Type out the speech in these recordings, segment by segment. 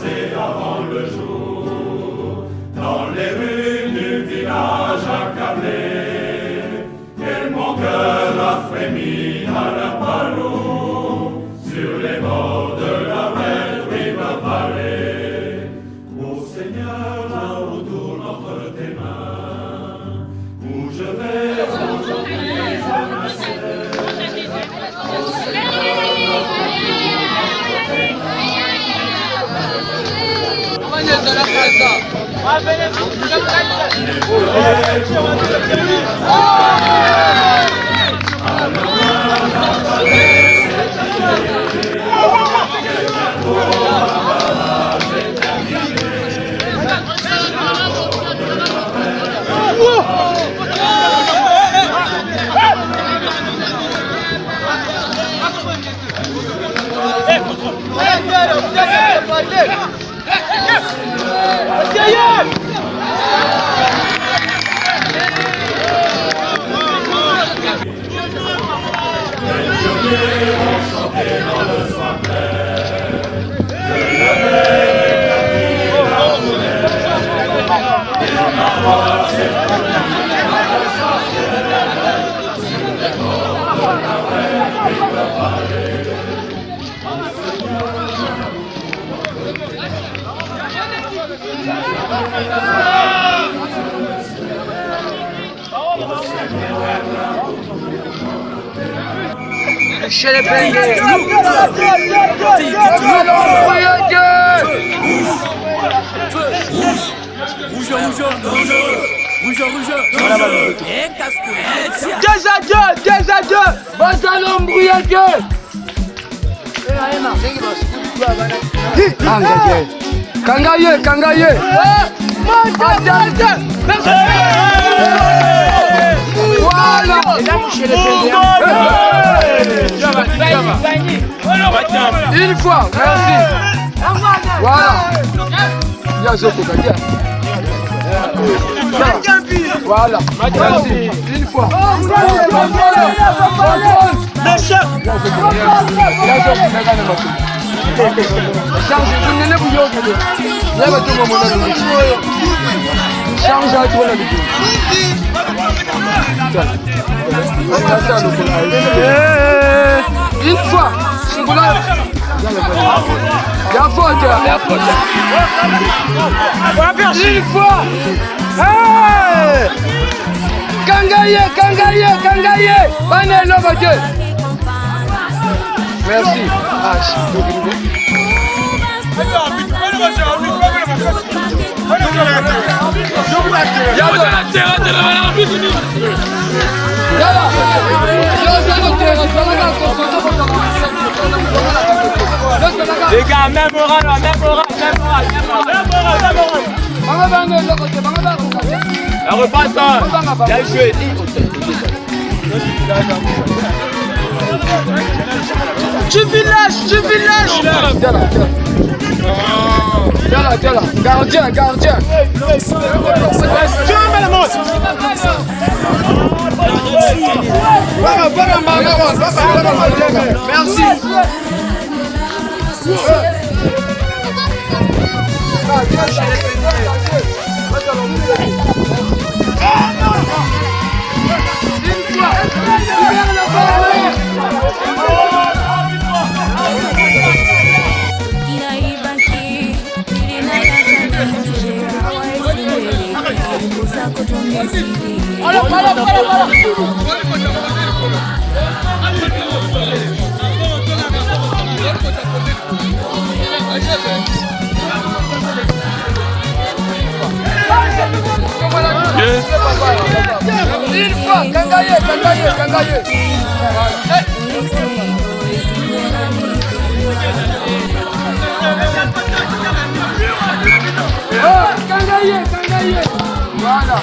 passé avant le jour, dans les rues du village accablé, et mon cœur a frémi à la Palou, sur les bords de la Red River Valley. Ô Seigneur, là où tourne entre tes mains, où je vais aujourd'hui, je me sais. Ô Seigneur, Chez les pays. Deux à deux. Bazalon brouillage. Kangaye. Voilà. Une fois, merci. Voilà. Voilà. Merci. Une fois. Une fois. Une fois. Kangaye. Merci. Les gars, même oral. La repasse, bien joué. Tu village. Gardien. Merci. Une fois, Kangaye. Kangaye. Voilà.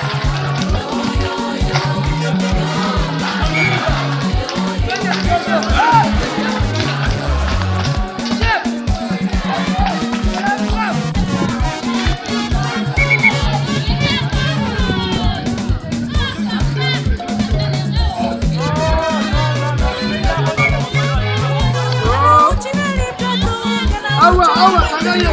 Awa, kangaye.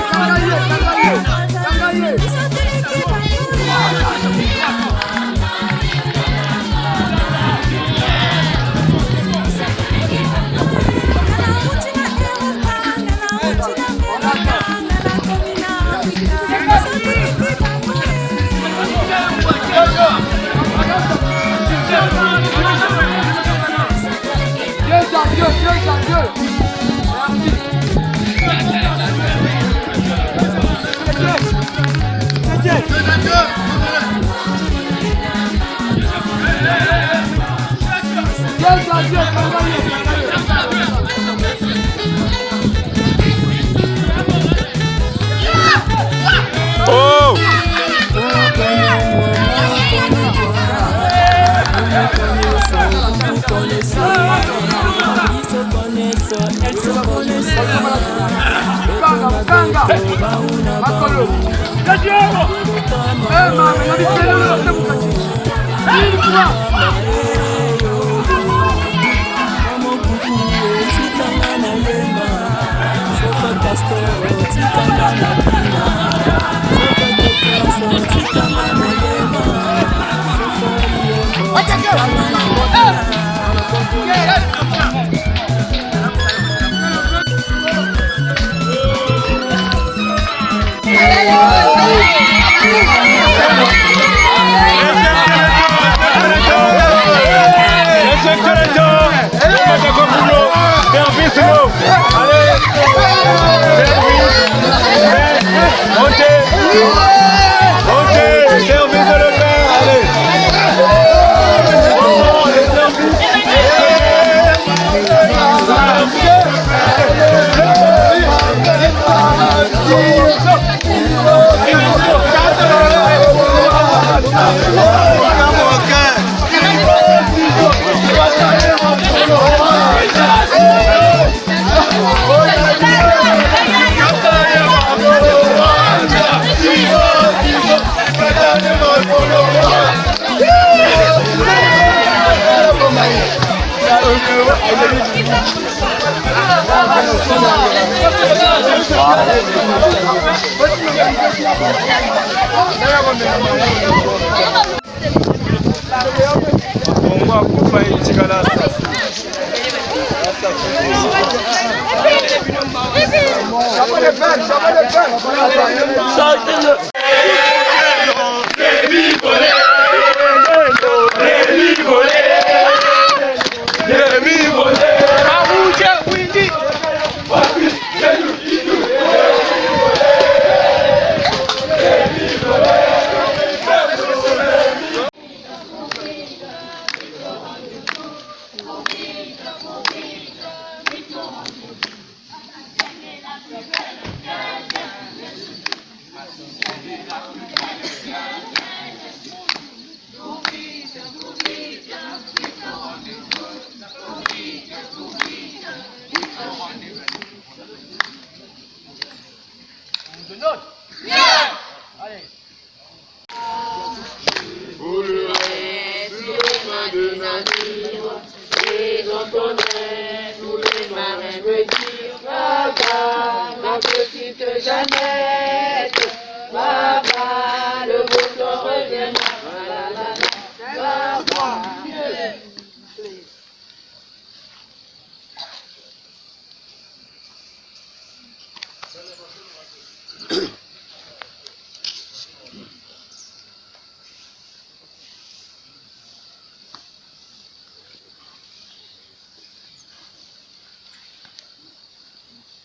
Oh!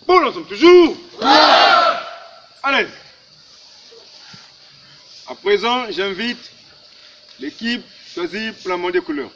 Bon, nous sommes toujours. Allez. À présent, j'invite l'équipe choisie pour la montre des couleurs.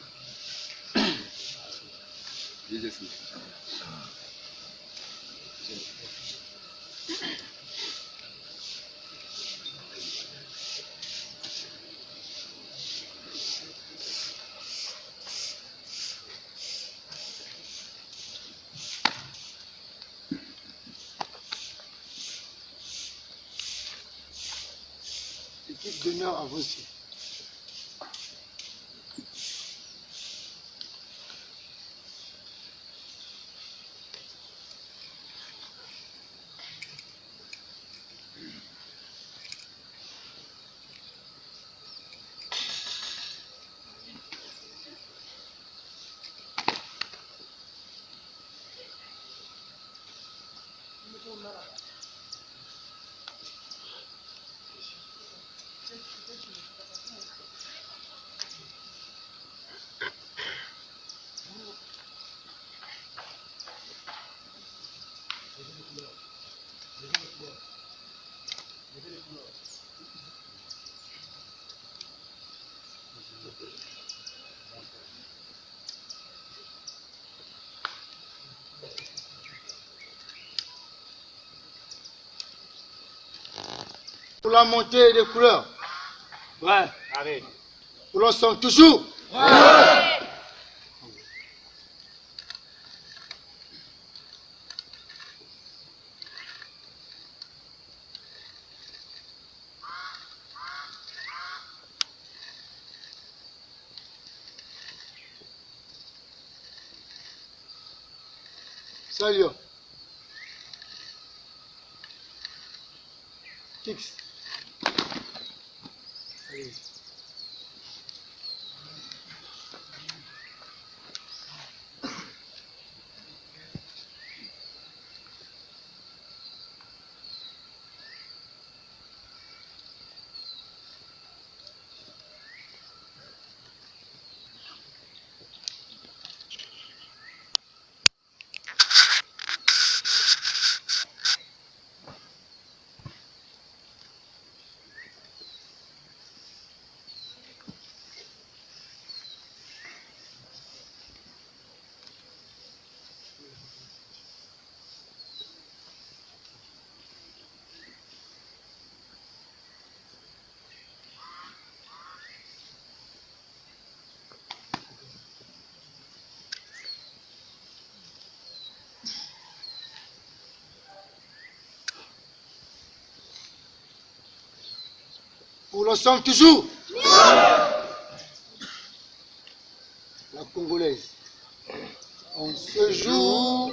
Équipe d'honneur à vous aussi. Pour la montée des couleurs. Ouais, arrête. Pour l'ensemble toujours. Salut. Fixe. Allez. Pour l'ensemble toujours. La Congolaise. En ce jour,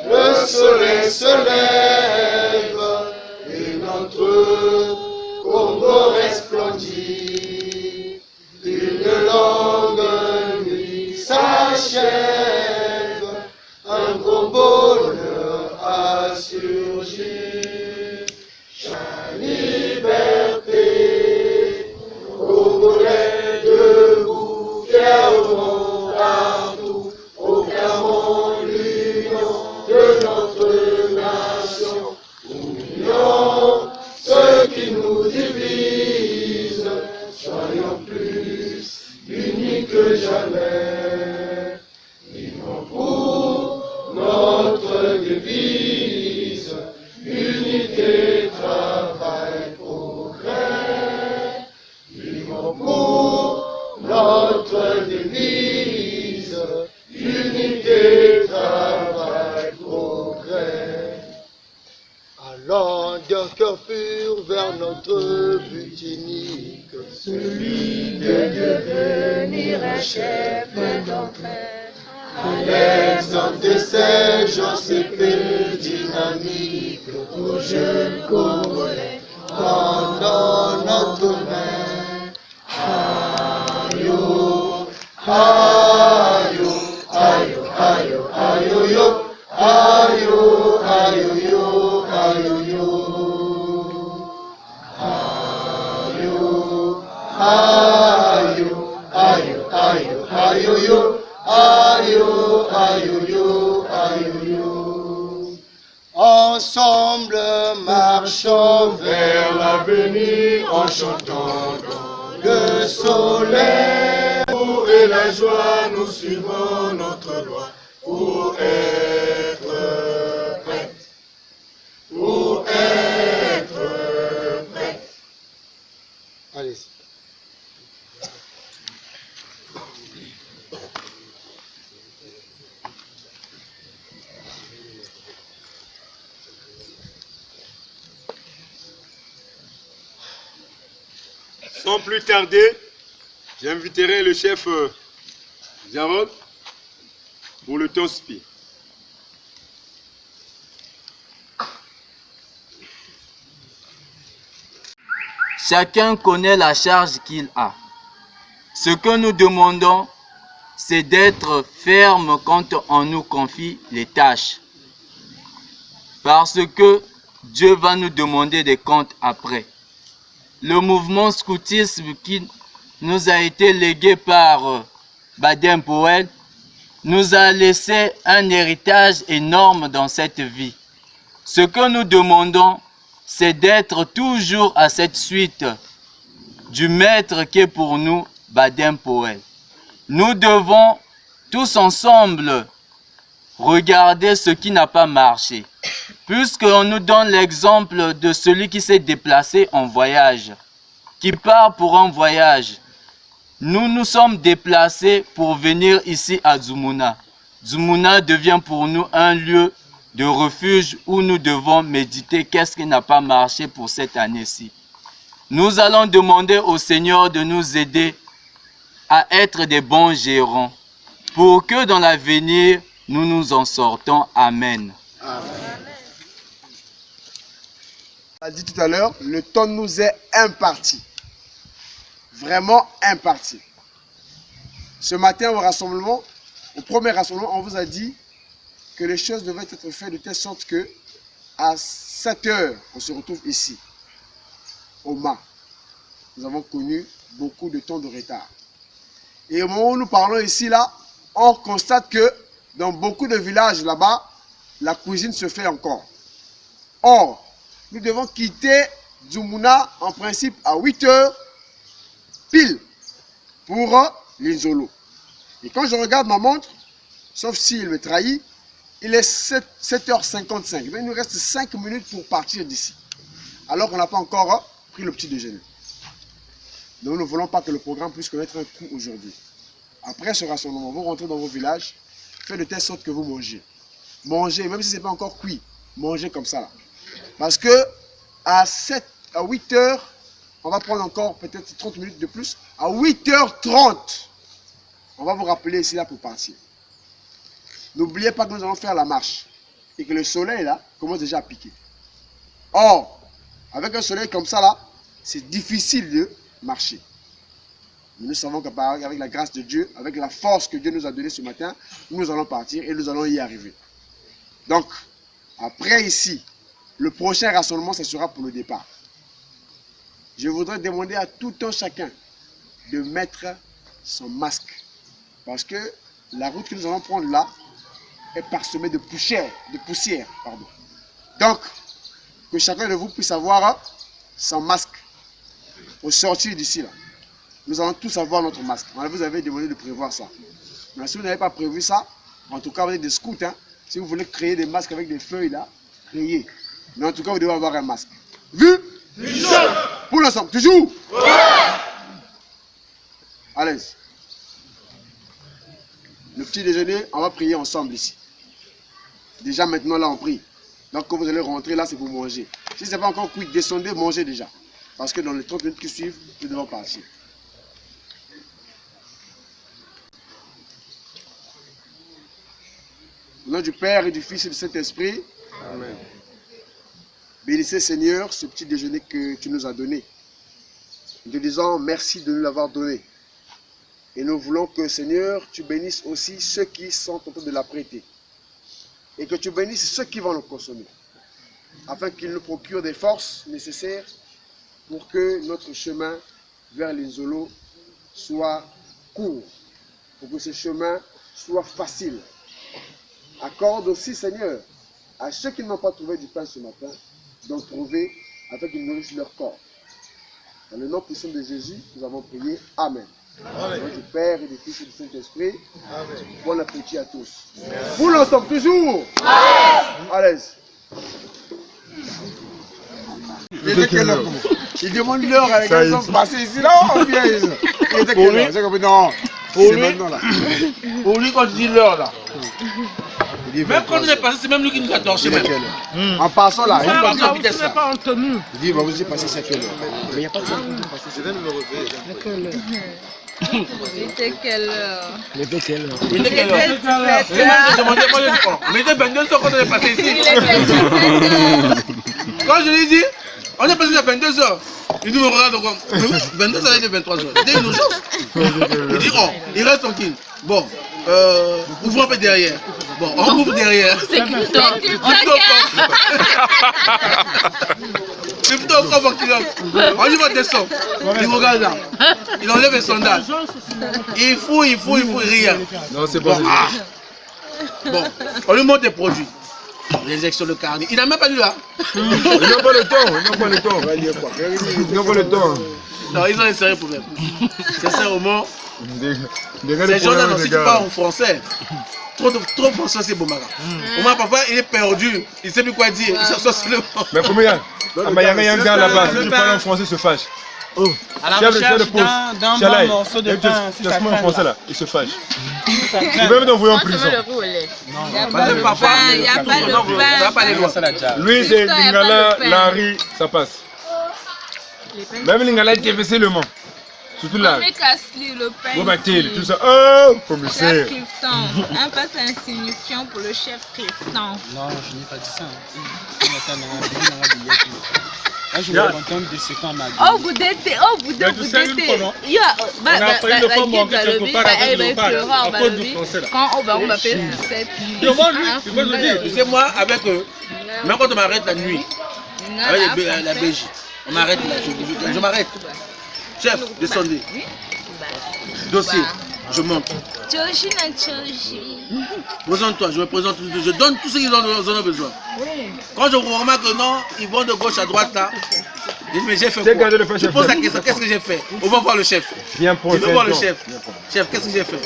le soleil se lève et notre Congo resplendit. Une longue nuit s'achève, un gros bonheur a surgi. La liberté, Congolais debout, fièrement partout, proclamons l'union de notre nation. Oublions ce qui nous divise, soyons plus unis que jamais. Vivons pour notre devise, unité, travail, progrès. Vivons pour notre devise, unité, travail, progrès. Allons d'un cœur pur vers notre but unique, celui de devenir un chef d'entraide. À l'exemple de ces gens, c'est peu dynamique, aux jeunes Congolais, tendons notre main. Ayo, ayo, ayo, ayo, ayo, yo, ayo, ayo, yo, ayo, yo. Ayo, ayo, ayo, ayo, ayo, yo. Ayo, ayo, yo, ayo, yo. Ensemble marchons vers l'avenir en chantant dans le soleil. Pour et la joie, nous suivons notre loi pour être prêts. Pour être prêts. Allez. Sans plus tarder, j'inviterai le chef Jarod pour le temps spi. Chacun connaît la charge qu'il a. Ce que nous demandons, c'est d'être ferme quand on nous confie les tâches. parce que Dieu va nous demander des comptes après. Le mouvement scoutisme qui nous a été légué par Baden-Powell nous a laissé un héritage énorme dans cette vie. Ce que nous demandons, c'est d'être toujours à cette suite du maître qui est pour nous Baden-Powell. Nous devons tous ensemble regarder ce qui n'a pas marché, puisqu'on nous donne l'exemple de celui qui s'est déplacé en voyage, qui part pour un voyage. Nous nous sommes déplacés pour venir ici à Dzumuna. Dzumuna devient pour nous un lieu de refuge où nous devons méditer qu'est-ce qui n'a pas marché pour cette année-ci. Nous allons demander au Seigneur de nous aider à être des bons gérants pour que dans l'avenir, nous nous en sortons. Amen. Amen. On a dit tout à l'heure, le temps nous est imparti. Vraiment imparti. Ce matin au rassemblement, au premier rassemblement, on vous a dit que les choses devaient être faites de telle sorte que à 7 heures, on se retrouve ici, au mât. Nous avons connu beaucoup de temps de retard. Et au moment où nous parlons ici, là, on constate que dans beaucoup de villages là-bas, la cuisine se fait encore. Or, nous devons quitter Dzumuna en principe à 8 heures pile pour l'Inzolo. Et quand je regarde ma montre, sauf s'il me trahit, il est 7h55. Mais il nous reste 5 minutes pour partir d'ici. Alors qu'on n'a pas encore pris le petit déjeuner. Nous ne voulons pas que le programme puisse connaître un coup aujourd'hui. Après ce rassemblement, vous rentrez dans vos villages, faites de telle sorte que vous mangez. Mangez, même si ce n'est pas encore cuit, mangez comme ça là. Parce que à 8 heures, on va prendre encore peut-être 30 minutes de plus. À 8h30, on va vous rappeler ici là pour partir. N'oubliez pas que nous allons faire la marche. Et que le soleil là commence déjà à piquer. Or, avec un soleil comme ça là, c'est difficile de marcher. Nous savons qu'avec la grâce de Dieu, avec la force que Dieu nous a donnée ce matin, nous allons partir et nous allons y arriver. Donc, après ici, le prochain rassemblement, ce sera pour le départ. Je voudrais demander à tout un chacun de mettre son masque. Parce que la route que nous allons prendre là est parsemée de poussière. Donc, que chacun de vous puisse avoir son masque au sortir d'ici là. Nous allons tous avoir notre masque. Vous avez demandé de prévoir ça. Mais si vous n'avez pas prévu ça, en tout cas vous êtes des scouts, hein, si vous voulez créer des masques avec des feuilles là, créez. Mais en tout cas vous devez avoir un masque. Vu? Pour l'ensemble, toujours? Allez. Le petit déjeuner, on va prier ensemble ici. Déjà maintenant là on prie. Donc quand vous allez rentrer là, c'est pour manger. Si ce n'est pas encore cuit, descendez, mangez déjà. Parce que dans les 30 minutes qui suivent, nous devons partir. Au nom du Père et du Fils et du Saint-Esprit. Amen. Bénissez Seigneur ce petit déjeuner que tu nous as donné. Nous te disons merci de nous l'avoir donné. Et nous voulons que Seigneur, tu bénisses aussi ceux qui sont en train de l'apprêter. Et que tu bénisses ceux qui vont le consommer. Afin qu'ils nous procurent des forces nécessaires pour que notre chemin vers l'Inzolo soit court. Pour que ce chemin soit facile. Accorde aussi, Seigneur, à ceux qui n'ont pas trouvé du pain ce matin, d'en trouver afin qu'ils nourrissent leur corps. Dans le nom puissant de Jésus, nous avons prié. Amen. Au nom du Père et du Fils et du Saint-Esprit. Bon appétit à tous. Vous l'entendez toujours? À l'aise. Il était quelle heure? Il demande l'heure avec les gens passés ici. Là, on vient ici. Il était quelle heure? J'ai compris, non. Pour lui, maintenant, là. pour lui, quand je dis l'heure là, Dit même quand on est passé, c'est même lui qui nous a torché. il est quelle heure? En passant là, il Ça passe va, en vitesse vous là. pas en tenue. Il dit, va vous y passer, c'est quelle heure? Mais il n'y a pas de temps pour passer. Je viens de me réveiller. Il était quelle heure? Il était quelle heure? Il était 17 C'est même heures. je demandais moi le temps. On était 22 heures quand on est passé ici. Il était 17 heures. Quand je lui ai dit, on est passé à 22 heures. Il nous regarde comme 22 ça de 23 heures. C'était une urgence. Il dit, oh, il reste tranquille. Bon, ouvrons un peu derrière. Bon, on ouvre derrière. C'est Christophe. C'est plutôt au corps qu'il on y va descendre. Il regarde là. Il enlève le sondage. Il fouille, rien. Non, c'est pas Bon, bon, on lui montre des produits. Les extraits de carnet. Il n'a même pas lu là. Ils n'ont pas le temps, ils n'ont pas le temps. Ils n'ont pas le temps. Non, ils ont un sérieux problème. Sincèrement, Ces ces gens-là, si tu parles en français, trop français, c'est Bomara. Au moins, parfois, il est perdu. Il ne sait plus quoi dire. Il s'assoit sur le banc. Mais combien? Il y a un gars là-bas, si tu parles en français, il se fâche. À la recherche d'un bon morceau de pain. Tu as en français là, il se fâche. Tu veux même t'envoyer en prison. Il n'y a pas de pain, il n'y a pas de pain. Lui, c'est Lingala, Larry, ça passe. Même Lingala, il fait le mot. Surtout là. Mais casse-lui le pain. Bobatil, tout ça. Oh, commissaire. Chef Tristan. Un passe insignifiant pour le chef Tristan. Non, je n'ai pas dit ça. Là, je me contente de ce qu'on m'a dit. Oh, vous d'été, quand on va faire cette nuit. Tu sais, moi, avec eux, même quand on m'arrête la nuit, avec la BJ, on m'arrête là, je m'arrête. Chef, descendez. Dossier, je monte. Présente-toi, je me présente, je donne tout ce qu'ils en ont besoin. Quand je remarque que non, ils vont de gauche à droite là, je dis mais j'ai fait quoi? Je pose la question, qu'est-ce que j'ai fait? On va voir le chef. Je veux voir le chef. Chef, qu'est-ce que j'ai fait?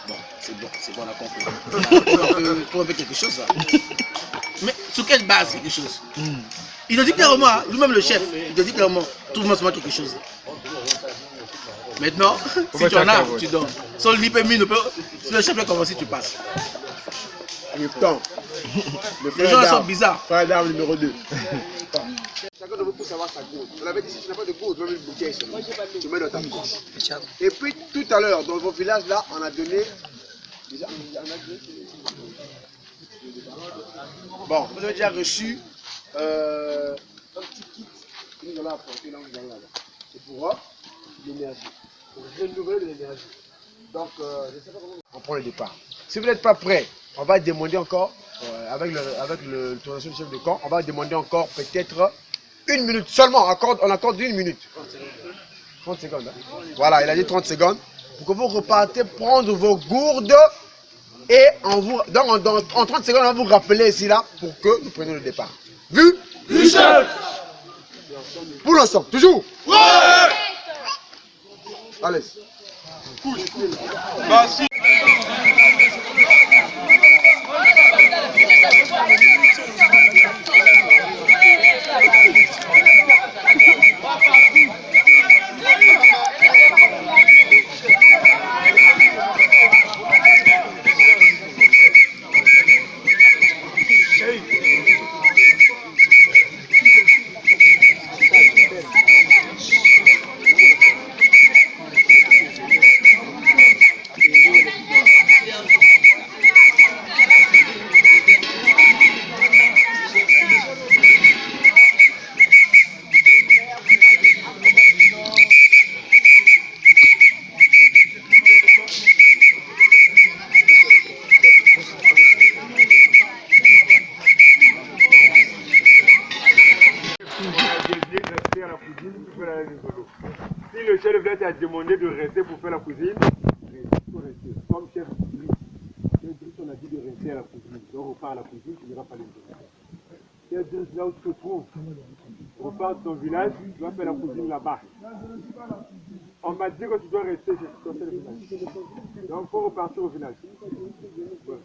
Bon, c'est bon, on a compris. Pour faire quelque chose là. Mais sur quelle base quelque chose? Il a dit clairement, lui-même le chef, il a dit clairement, trouve-moi seulement quelque chose. Maintenant, si tu en as, tu donnes. Sans le lipémie, si le chef va commencer, tu passes. Les gens sont bizarres. Frère d'armes numéro 2. Chacun de vous peut savoir sa gourde. On l'avait dit, si tu n'as pas de gourde, même une bouteille, tu mets dans ta poche. Et puis tout à l'heure, dans vos villages là, on a donné. Déjà, bon, vous avez déjà reçu un petit kit que nous allons apporter là, c'est pour l'énergie, pour renouveler de l'énergie. Donc, je ne sais pas comment on prend le départ. Si vous n'êtes pas prêt, on va demander encore, avec l'autorisation du chef de camp, on va demander encore peut-être 1 minute seulement. On accorde 1 minute. 30 secondes. Hein? Voilà, il a dit 30 secondes. Pour que vous repartez prendre vos gourdes. Et en 30 secondes, on va vous rappeler ici là pour que nous prenions le départ. Vu? Michel! Pour l'ensemble, toujours? Ouais! Allez. Si le chef de t'a demandé de rester pour faire la cuisine, il faut rester. Comme chef Driss, on a dit de rester à la cuisine. Donc on repart à la cuisine, tu n'iras pas les autres. Chef Driss, là où tu te trouves, repars de ton village, tu vas faire la cuisine là-bas. On m'a dit que tu dois rester chez ton chef de village. Donc il faut repartir au village. Ouais.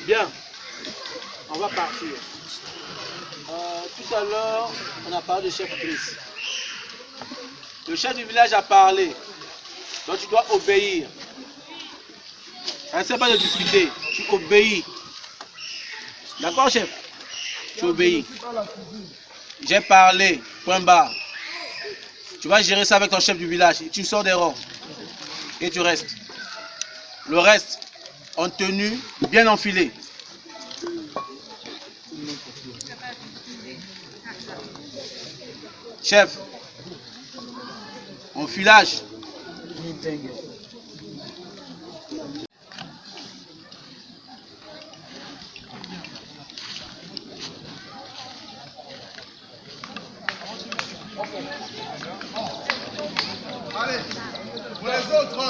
Bien, on va partir. Tout à l'heure, on a parlé de chef Driss. Le chef du village a parlé. Donc tu dois obéir. Essaie pas de discuter, tu obéis. D'accord, chef? Tu obéis. J'ai parlé, point barre. Tu vas gérer ça avec ton chef du village. Tu sors des rangs. Et tu restes. Le reste, en tenue, bien enfilé. Chef, en filage. Allez, pour les autres.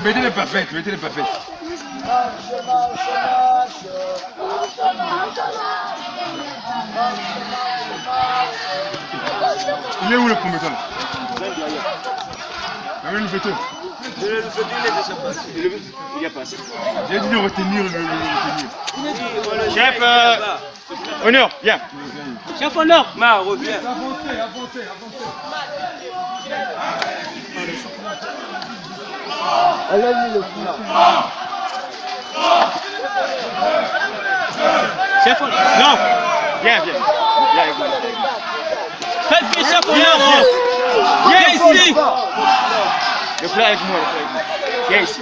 Mettez les parfaites, mettez les parfaites. Il est où le prometteur là? Amène le photo. Le photo, il est déjà passé. Il est passé. J'ai dit de retenir le retenir. Chef, Honneur, viens. Chef Honneur, Ma, reviens. Avancez, avancez, avancez. Chef Honneur. Non. Viens, viens. Viens avec moi. Faites pied, chef Honneur. Viens ici. Le plat avec moi, le plat avec moi. Viens ici.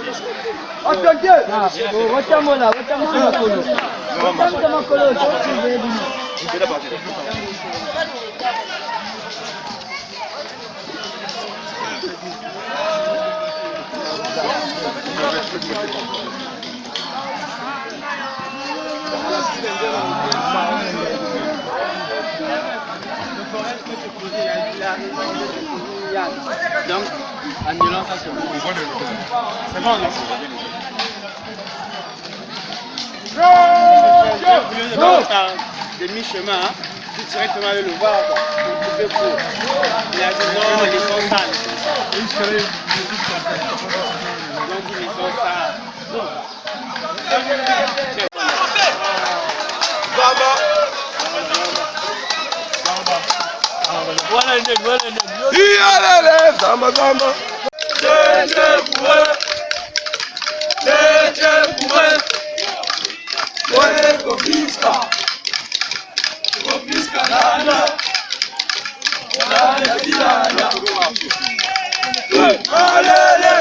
Retiens-moi là, retiens-moi sur ma colo. Retiens-moi sur ma colo, je vais dire. Je vais d'abord. Donc, annulant ça, c'est bon. C'est bon, non? Des mi-chemin, tu directement aller le voir, pour couper court. Il a dit non, ils sont sales. Donc ils sont sales. Voilà le nez, voilà le nez. Zamba, zamba. Confisca nada, nada tirada. Alele,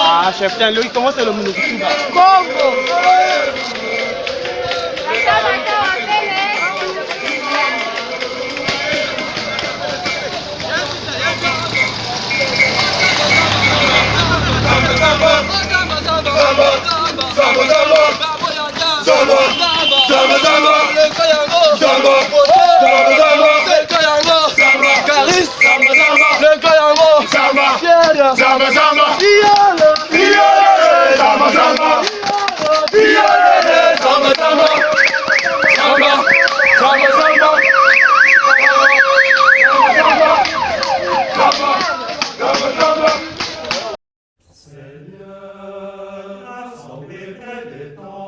Ah, chef, tiens, lui, comment c'est le Monokutu là? Zamba, des temps.